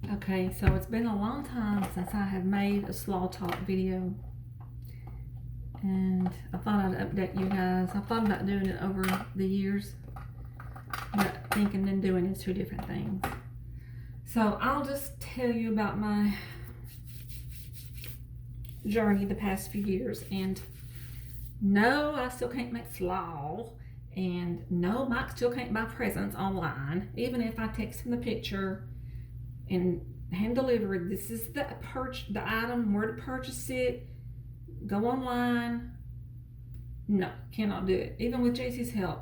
Okay, so it's been a long time since I have made a Slaw Talk video, and I thought I'd update you guys. I thought about doing it over the years, but thinking and doing is two different things. So I'll just tell you about my journey the past few years. And no, I still can't make slaw, and no, Mike still can't buy presents online, even if I text him the picture and hand deliver. This is the item, where to purchase it, go online. No, cannot do it, even with JC's help.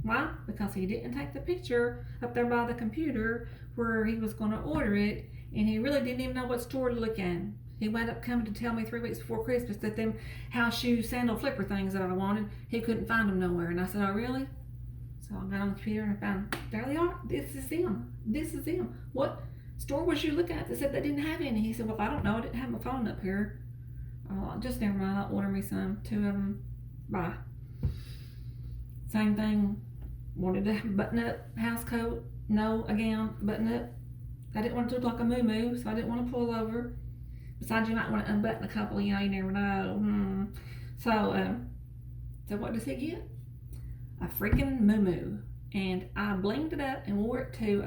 Why? Because he didn't take the picture up there by the computer where he was going to order it, and he really didn't even know what store to look at. He wound up coming to tell me 3 weeks before Christmas that them house shoe sandal flipper things that I wanted, he couldn't find them nowhere. And I said, oh really? So I got on the computer and I found, there they are. This is them. This is them. What store was you looking at that said they didn't have any? He said, well, I don't know. I didn't have my phone up here. Just never mind. I'll order me some. 2 of them. Bye. Same thing. Wanted to button up house coat. No, again, button up. I didn't want it to look like a moo-moo, so I didn't want to pull over. Besides, you might want to unbutton a couple, you never know. So what does he get? A freaking moo-moo. And I blinged it up and wore it to,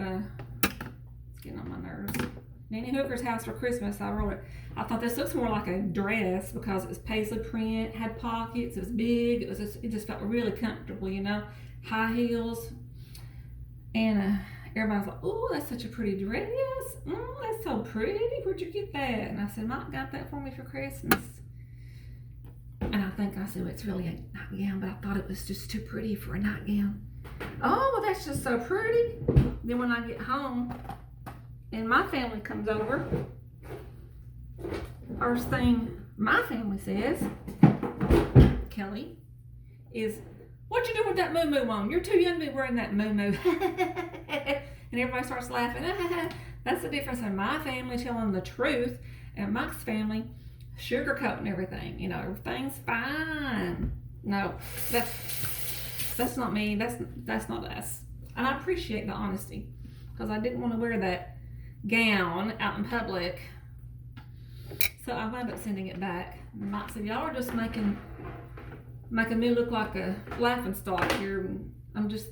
it's getting on my nerves, Nanny Hooker's house for Christmas. I wrote it. I thought this looks more like a dress because it was paisley print, had pockets, it was big, it just felt really comfortable, high heels. And everybody's like, oh, that's such a pretty dress. That's so pretty. Where'd you get that? And I said, Mike got that for me for Christmas. And I think I said, well, it's really a nightgown, but I thought it was just too pretty for a nightgown. Oh, well, that's just so pretty. Then when I get home and my family comes over, first thing my family says, Kelly, is, what you doing with that moo-moo on? You're too young to be wearing that moo-moo. And everybody starts laughing. That's the difference in my family telling the truth and Mike's family sugarcoating everything. Everything's fine. No, that's not me. That's not us. And I appreciate the honesty because I didn't want to wear that gown out in public. So I wound up sending it back. And Mike said, y'all are just making me look like a laughing stock here. I'm just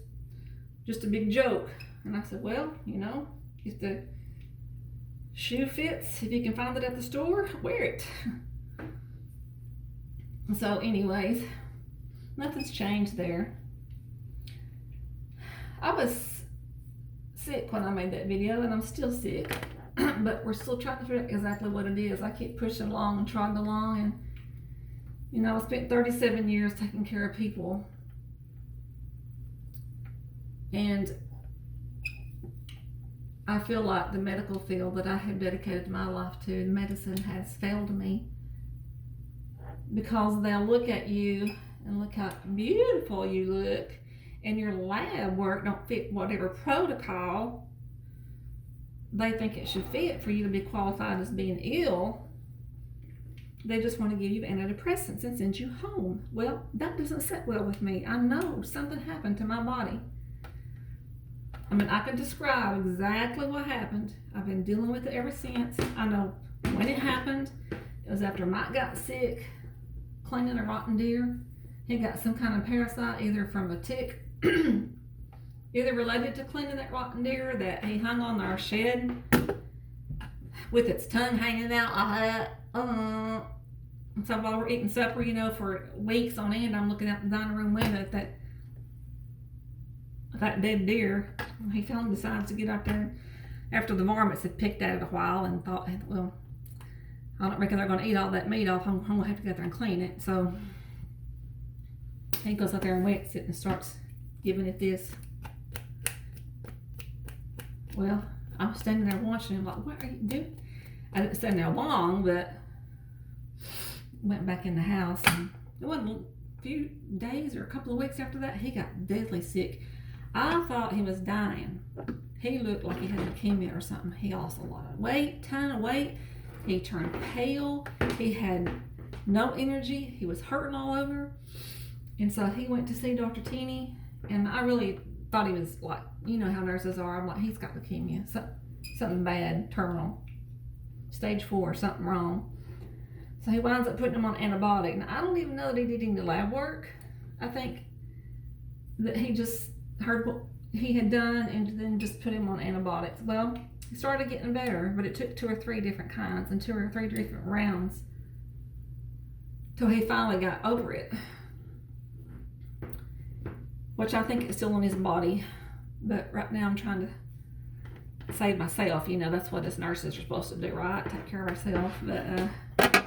a big joke. And I said, well, if the shoe fits, if you can find it at the store, wear it. So anyways, nothing's changed there. I was sick when I made that video, and I'm still sick. But we're still trying to figure out exactly what it is. I keep pushing along and trotting along, and I spent 37 years taking care of people. And I feel like the medical field that I have dedicated my life to, medicine, has failed me. Because they'll look at you and look how beautiful you look, and your lab work don't fit whatever protocol they think it should fit for you to be qualified as being ill. They just want to give you antidepressants and send you home. Well, that doesn't sit well with me. I know something happened to my body. I can describe exactly what happened. I've been dealing with it ever since. I know when it happened. It was after Mike got sick, cleaning a rotten deer. He got some kind of parasite, either from a tick, either related to cleaning that rotten deer that he hung on our shed with its tongue hanging out like that. So while we're eating supper, for weeks on end, I'm looking out the dining room window at that dead deer. He finally decides to get out there after the varmints had picked at it a while and thought, well, I don't reckon they're going to eat all that meat off. I'm going to have to go out there and clean it. So he goes out there and wets it and starts giving it this. Well, I was standing there watching him like, what are you doing? I didn't stand there long, but went back in the house. And it wasn't a few days or a couple of weeks after that, he got deadly sick. I thought he was dying. He looked like he had leukemia or something. He lost a lot of weight, ton of weight. He turned pale. He had no energy. He was hurting all over. And so he went to see Dr. Teeny, and I really thought he was like, how nurses are. I'm like, he's got leukemia. So something bad, terminal, stage 4, something wrong. So he winds up putting him on antibiotic. Now, I don't even know that he did any lab work. I think that he just heard what he had done and then just put him on antibiotics. Well, he started getting better, but it took 2 or 3 different kinds and 2 or 3 different rounds till he finally got over it, which I think is still in his body. But right now I'm trying to save myself. You know, that's what us nurses are supposed to do, right? Take care of ourselves. But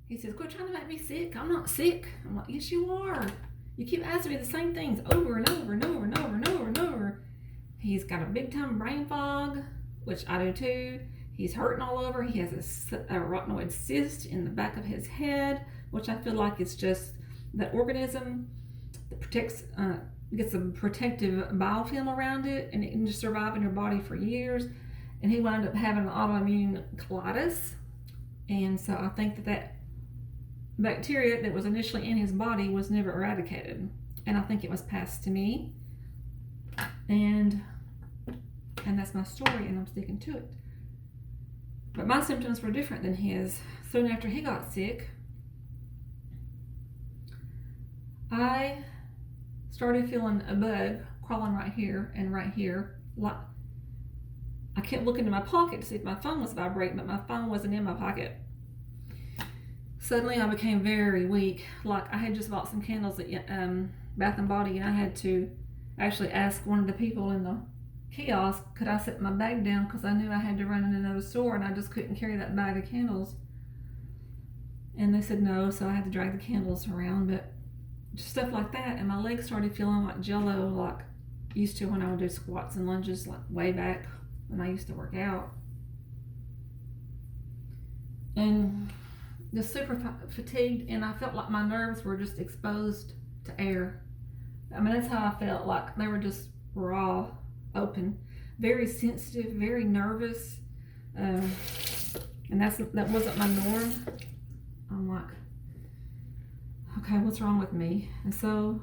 he says, quit trying to make me sick. I'm not sick. I'm like, yes, you are. You keep asking me the same things over and over and over and over and over and over. He's got a big time brain fog, which I do too. He's hurting all over. He has a retinoid cyst in the back of his head, which I feel like it's just that organism that protects, gets a protective biofilm around it, and it can just survive in your body for years. And he wound up having an autoimmune colitis. And so I think that bacteria that was initially in his body was never eradicated, and I think it was passed to me, and that's my story, and I'm sticking to it. But my symptoms were different than his. Soon after he got sick, I started feeling a bug crawling right here and right here. Like, I kept looking in my pocket to see if my phone was vibrating, but my phone wasn't in my pocket. Suddenly I became very weak. Like, I had just bought some candles at Bath and Body, and I had to actually ask one of the people in the kiosk, could I set my bag down, because I knew I had to run in another store and I just couldn't carry that bag of candles. And they said no, so I had to drag the candles around, but just stuff like that. And my legs started feeling like jello, like I used to when I would do squats and lunges, like way back when I used to work out. And just super fatigued, and I felt like my nerves were just exposed to air. I mean, that's how I felt, like they were just raw, open, very sensitive, very nervous, and that wasn't my norm. I'm like, okay, what's wrong with me? And so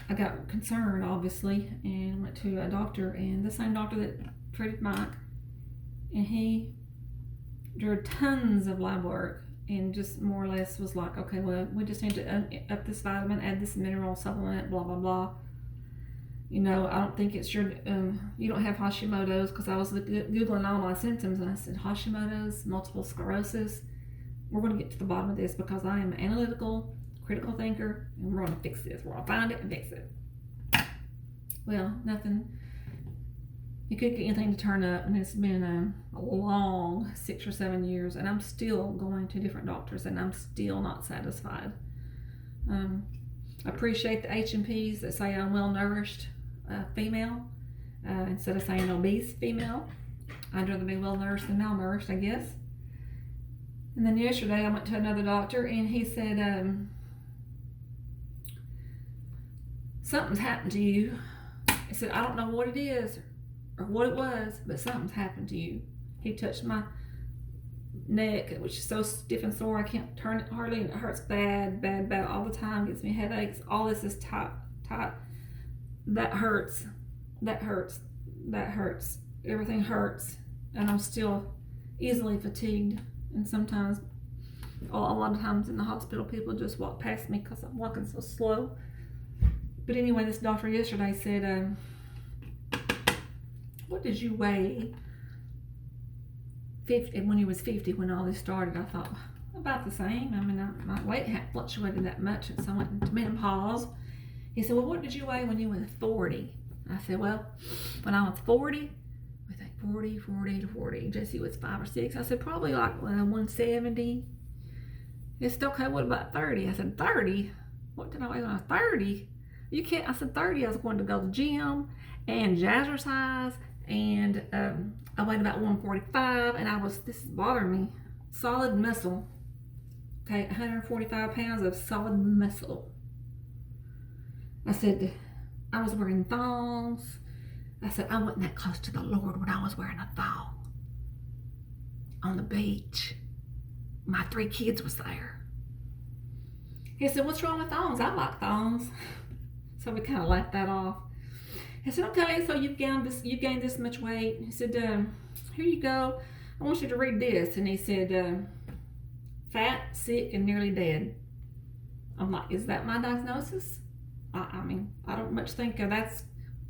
I got concerned, obviously, and went to a doctor, and the same doctor that treated Mike, and he did tons of lab work and just more or less was like, okay, well, we just need to up this vitamin, add this mineral supplement, blah blah blah. You know, I don't think it's your you don't have Hashimoto's, because I was googling all my symptoms and I said Hashimoto's, multiple sclerosis. We're going to get to the bottom of this, because I am an analytical, critical thinker, and we're going to fix this. We're going to find it and fix it. Well, nothing. You couldn't get anything to turn up, and it's been a long 6 or 7 years, and I'm still going to different doctors, and I'm still not satisfied. I appreciate the H&Ps that say I'm well-nourished female instead of saying obese female. I'd rather be well-nourished than malnourished, I guess. And then yesterday I went to another doctor, and he said, something's happened to you. He said, I don't know what it is or what it was, but something's happened to you. He touched my neck, which is so stiff and sore I can't turn it hardly, and it hurts bad all the time, gives me headaches. All this is tight. That hurts. Everything hurts, and I'm still easily fatigued, and sometimes, a lot of times in the hospital, people just walk past me because I'm walking so slow. But anyway, this doctor yesterday said, what did you weigh 50 when you was 50 when all this started? I thought, about the same. I mean, my weight hadn't fluctuated that much, and so I went into menopause. He said, well, what did you weigh when you were 40? I said, well, when I was 40, we think 40 to 40. Jesse was 5 or 6. I said, probably like 170. He said, okay, what about 30? I said, 30? What did I weigh when I was 30? You can't. I said 30. I was going to go to the gym and jazzercise, and I weighed about 145, and this is bothering me, solid muscle. Okay, 145 pounds of solid muscle. I said, I was wearing thongs. I said, I wasn't that close to the Lord when I was wearing a thong on the beach. My 3 kids was there. He said, what's wrong with thongs? I like thongs. So we kind of laughed that off. He said, okay, so you've gained this much weight. He said, here you go. I want you to read this. And he said, fat, sick, and nearly dead. I'm like, is that my diagnosis? I mean, I don't much think that's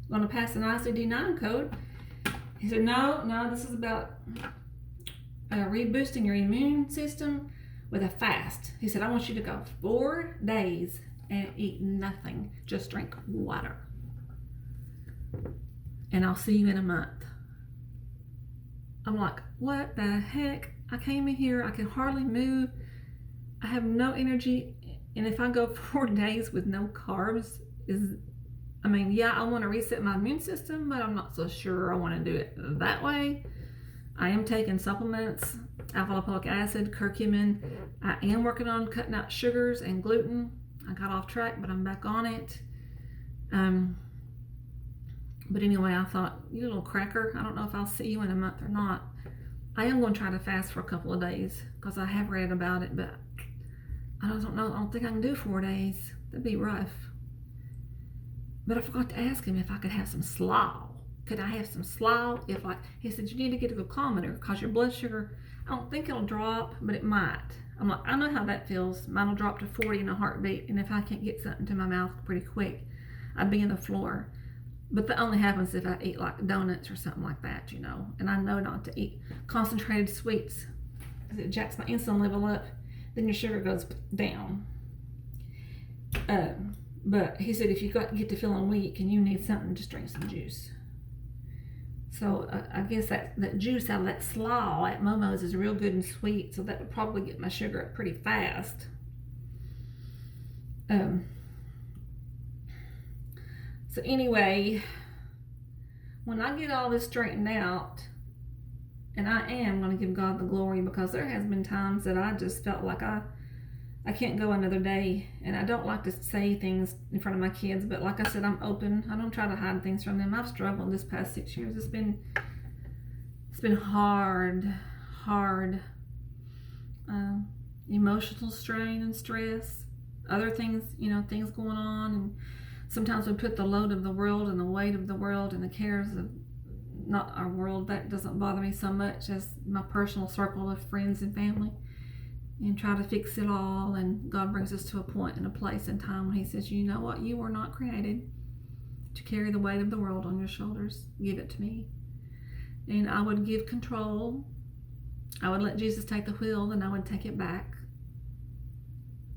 going to pass an ICD-9 code. He said, no, this is about reboosting your immune system with a fast. He said, I want you to go 4 days and eat nothing. Just drink water. And I'll see you in a month. I'm like, what the heck? I came in here, I can hardly move. I have no energy. And if I go 4 days with no carbs, I want to reset my immune system, but I'm not so sure I want to do it that way. I am taking supplements, alpha-lipoic acid, curcumin. I am working on cutting out sugars and gluten. I got off track, but I'm back on it. But anyway, I thought, you little cracker, I don't know if I'll see you in a month or not. I am going to try to fast for a couple of days because I have read about it, but I don't know. I don't think I can do 4 days. That'd be rough. But I forgot to ask him if I could have some slaw. Could I have some slaw? He said, you need to get a glucometer because your blood sugar, I don't think it'll drop, but it might. I'm like, I know how that feels. Mine will drop to 40 in a heartbeat, and if I can't get something to my mouth pretty quick, I'd be in the floor. But that only happens if I eat like donuts or something like that, and I know not to eat concentrated sweets because it jacks my insulin level up. Then your sugar goes down. But he said if you get to feeling weak and you need something, just drink some juice. So I guess that juice out of that slaw at Momo's is real good and sweet, so that would probably get my sugar up pretty fast. So anyway, when I get all this straightened out, and I am going to give God the glory, because there has been times that I just felt like I can't go another day, and I don't like to say things in front of my kids, but like I said, I'm open. I don't try to hide things from them. I've struggled this past 6 years. It's been hard, emotional strain and stress, other things, things going on, and sometimes we put the load of the world and the weight of the world and the cares of not our world. That doesn't bother me so much as my personal circle of friends and family, and try to fix it all. And God brings us to a point and a place and time when he says, you know what, you were not created to carry the weight of the world on your shoulders. Give it to me. And I would give control. I would let Jesus take the wheel, then I would take it back.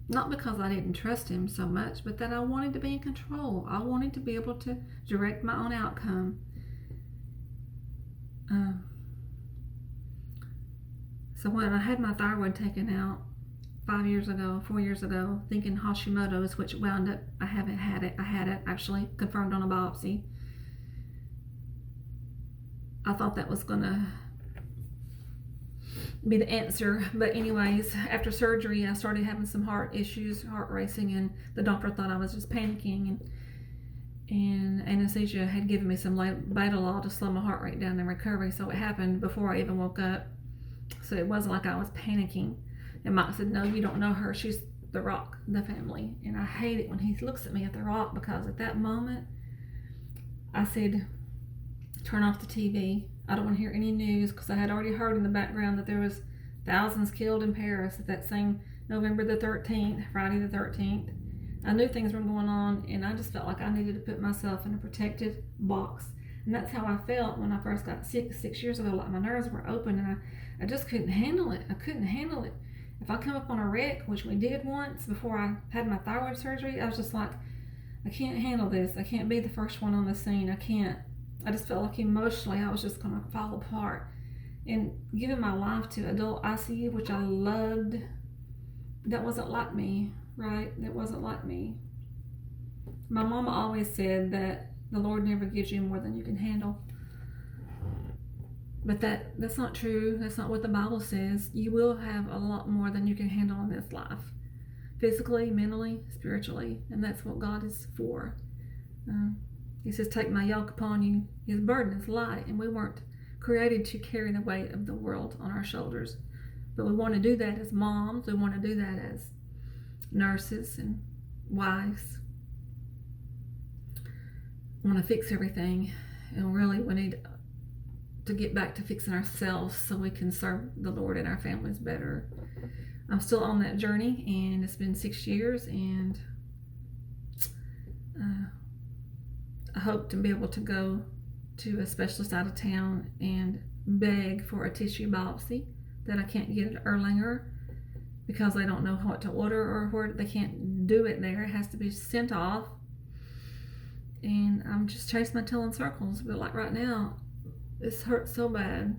Not because I didn't trust him so much, but that I wanted to be in control. I wanted to be able to direct my own outcome. So when I had my thyroid taken out 4 years ago, thinking Hashimoto's, which wound up, I haven't had it. I had it actually confirmed on a biopsy. I thought that was gonna be the answer, but anyways, after surgery I started having some heart issues, heart racing, and the doctor thought I was just panicking, and anesthesia had given me some Betalol to slow my heart rate down in recovery, so it happened before I even woke up, so it wasn't like I was panicking. And Mike said, no, you don't know her, she's the rock, the family. And I hate it when he looks at me at the rock, because at that moment I said, turn off the TV. I don't want to hear any news, because I had already heard in the background that there was thousands killed in Paris at that same November the 13th, Friday the 13th. I knew things were going on, and I just felt like I needed to put myself in a protected box. And that's how I felt when I first got sick 6 years ago. Like my nerves were open, and I just couldn't handle it. I couldn't handle it. If I come up on a wreck, which we did once before I had my thyroid surgery, I was just like, I can't handle this. I can't be the first one on the scene. I can't. I just felt like emotionally I was just going to fall apart. And giving my life to adult ICU, which I loved, that wasn't like me, right? That wasn't like me. My mama always said that the Lord never gives you more than you can handle. But that's not true. That's not what the Bible says. You will have a lot more than you can handle in this life. Physically, mentally, spiritually. And that's what God is for. He says, take my yoke upon you. His burden is light. And we weren't created to carry the weight of the world on our shoulders. But we want to do that as moms. We want to do that as nurses and wives. want to fix everything, and really we need to get back to fixing ourselves so we can serve the Lord and our families better. I'm still on that journey, and it's been 6 years, and I hope to be able to go to a specialist out of town and beg for a tissue biopsy that I can't get at Erlanger because they don't know what to order, or where they can't do it there. It has to be sent off. And I'm just chasing my tail in circles. But like right now, this hurts so bad.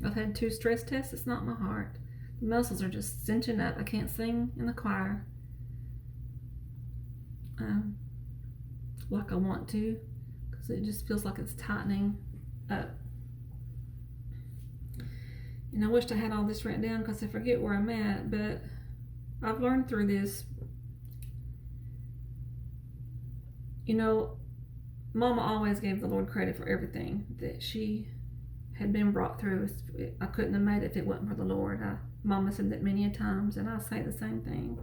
I've had 2 stress tests. It's not my heart. The muscles are just cinching up. I can't sing in the choir like I want to, because it just feels like it's tightening up. And I wished I had all this written down because I forget where I'm at, but I've learned through this. You know, Mama always gave the Lord credit for everything that she had been brought through. I couldn't have made it if it wasn't for the Lord. Mama said that many a times, and I say the same thing.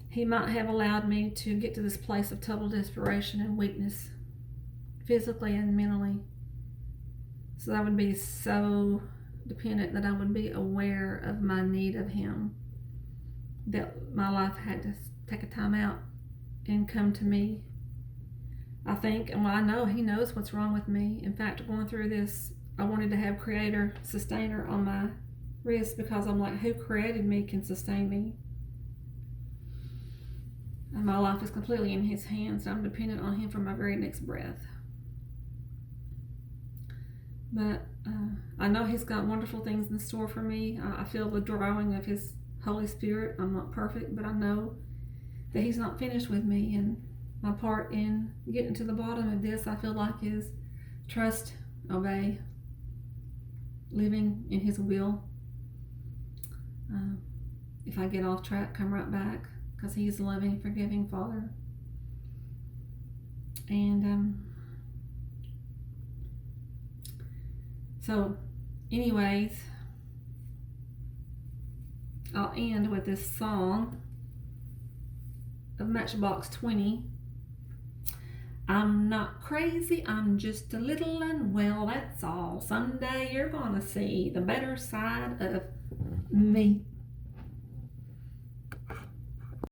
He might have allowed me to get to this place of total desperation and weakness, physically and mentally, so that I would be so dependent that I would be aware of my need of Him, that my life had to take a time out and come to me. I think, and well, I know He knows what's wrong with me. In fact, going through this, I wanted to have Creator Sustainer on my wrist, because I'm like, who created me can sustain me. And my life is completely in His hands. I'm dependent on Him for my very next breath. But I know He's got wonderful things in store for me. I feel the drawing of His Holy Spirit. I'm not perfect, but I know that He's not finished with me. And my part in getting to the bottom of this, I feel like, is trust, obey, living in His will. If I get off track, come right back, because He's a loving, forgiving Father. And so anyways, I'll end with this song of Matchbox 20. I'm not crazy, I'm just a little unwell, that's all. Someday you're gonna see the better side of me.